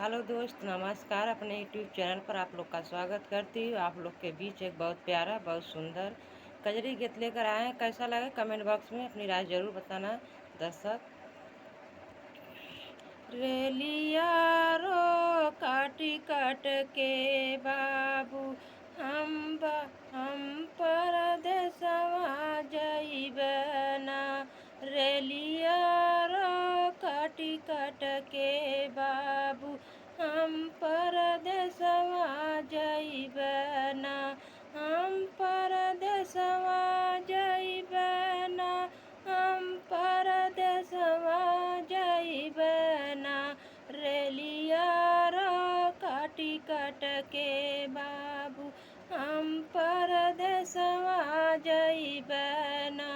Hello दोस्त, नमस्कार। अपने यूट्यूब चैनल पर आप लोग का स्वागत करती हूँ। आप लोग के बीच एक बहुत प्यारा, बहुत सुंदर कजरी गीत लेकर आए हैं। कैसा लगे कमेंट बॉक्स में अपनी राय जरूर बताना दर्शक। रेलिया रो काटी काट के बाबू हम परदेसवा जइबना। रेलिया रो काटी काट के बाबू हम परदेसवा जइबना। हम परदेसवा जइबना। हम परदेसवा जइबना। रेलिया रो काटी काट के बाबू हम परदेसवा जइबना।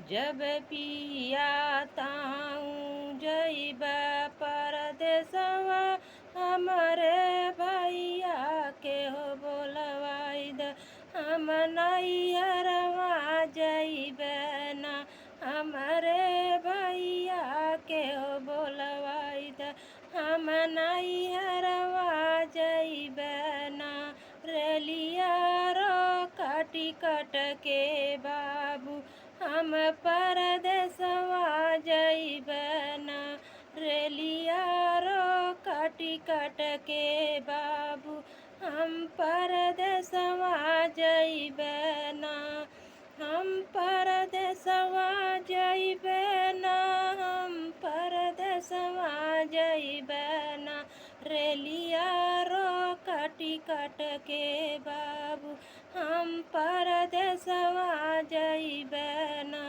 जब पिया ताऊं जइब परदेसवा हमरे भैया के हो बोलवाई द। हम नैहरवा जइबना। हमरे भैया के हो बोलवाई द। हम नैहरवा जइबना। रेलिया रो काटी काट के बाबू हम परदेसवा जइबना। रेलिया रो काटी काट के बाबू हम परदेसवा जइबना। हम परदेसवा जइबना। हम परदेसवा जइबना। रेलिया रो काटी काट के बाबू हम परदेसवा जइबना।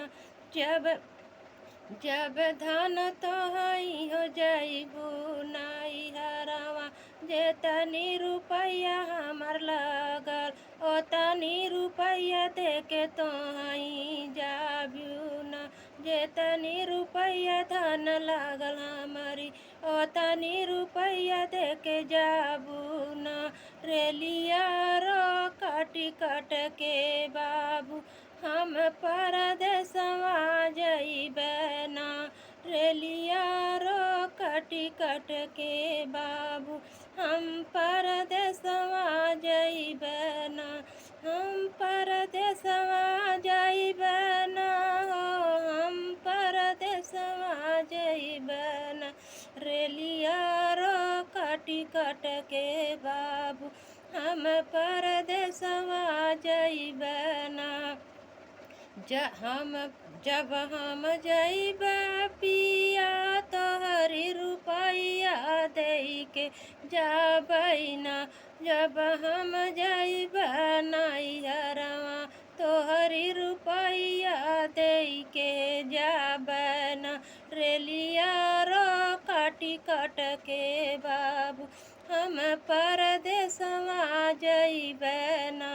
जब धन तोहई हो जइबू नैहरवा, जेतनी रुपया हमर लगल ओतनी रुपया देके तोहई जाबू न। जेतनी रुपया धन लागल हमारी ओतनी रुपया देके जाबू न। रेलिया रो काटी काट के बाबू हम परदेसवा जइबना। रेलिया रो काटी काट के बाबू हम परदेसवा जइबना। हम परदेसवा जइबना। हम परदेसवा जइबना। रेलिया रो काटी काट के बाबू हम परदेसवा जइबना। जब हम जइब पिया तोहरी रुपया देके जाबैना। जब हम जइब नैहरवा तोहरी रुपया देके जाबना। रेलिया रो काटी काट के बाबू हम परदेसवा जइबना।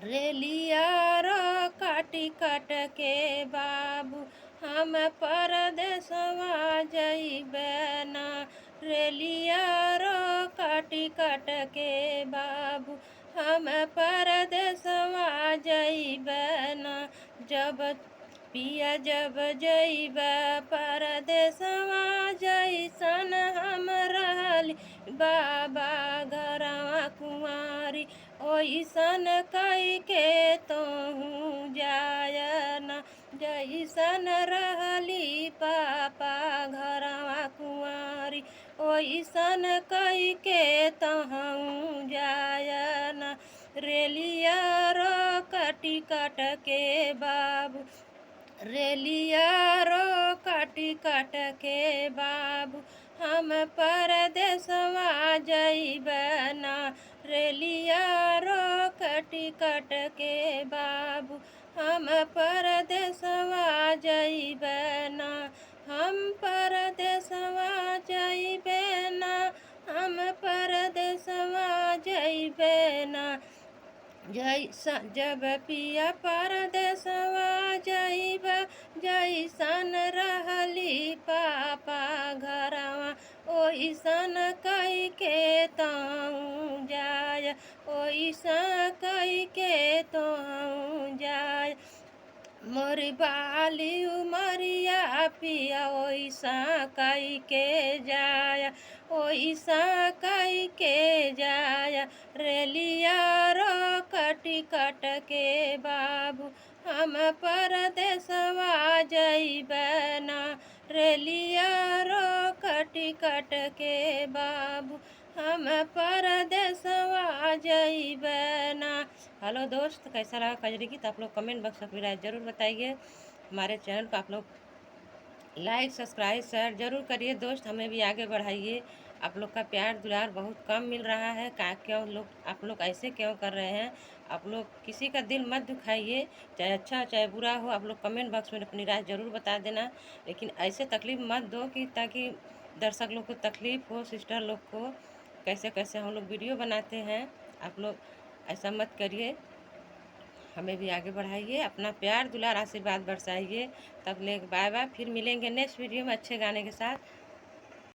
रेलिया रो काटी काट के बाबू हम परदेसवा जइबना। रेलिया रो काटी काट के बाबू हम परदेसवा जइबना। जब पिया जब जइब परदेसवा जइसन हम रहली बाबा घरवा कुंवारी, ओइसन कई के तोहू जायना। जइसन रहली पापा घरवा कुंवारी, ओइसन कई के तोहू जायना। रेलिया रो काटी काट के बाबू रेलिया रो काटी काट के बाबू हम परदेसवा जइबना। रेलिया रो काटी काट के बाबू हम परदेसवा जइबना। हम परदेसवा जइबना। हम परदेसवा जइबना। जब पिया परदेसवा जइब जइसन रहली पापा घरवा, ओइसन कई के तोहू जाय। ओइसन कई के तोहू जाय। मोरी बाली उमरिया पिया ओइसा कई के जाय। ओइसा कई के जाया रेलिया रो कटी कट के बाबू हम परदेसवा जइबना रेलिया रो कटी कट के बाबू हम परदेसवा जइबना। हेलो दोस्त, कैसा लगा कजरी गीत? आप लोग कमेंट बॉक्स में अपनी राय जरूर बताइए। हमारे चैनल को आप लोग लाइक सब्सक्राइब शेयर जरूर करिए दोस्त, हमें भी आगे बढ़ाइए। आप लोग का प्यार दुलार बहुत कम मिल रहा है, क्यों लोग आप लोग ऐसे क्यों कर रहे हैं? आप लोग किसी का दिल मत दुखाइए, चाहे अच्छा चाहे बुरा हो। आप लोग कमेंट बॉक्स में अपनी राय ज़रूर बता देना, लेकिन ऐसे तकलीफ़ मत दो कि ताकि दर्शक लोग को तकलीफ़ हो, सिस्टर लोग को। कैसे कैसे हम लोग वीडियो बनाते हैं, आप लोग ऐसा मत करिए। हमें भी आगे बढ़ाइए, अपना प्यार दुलार आशीर्वाद बरसाइए। तब ले बाय बाय, फिर मिलेंगे नेक्स्ट वीडियो में अच्छे गाने के साथ।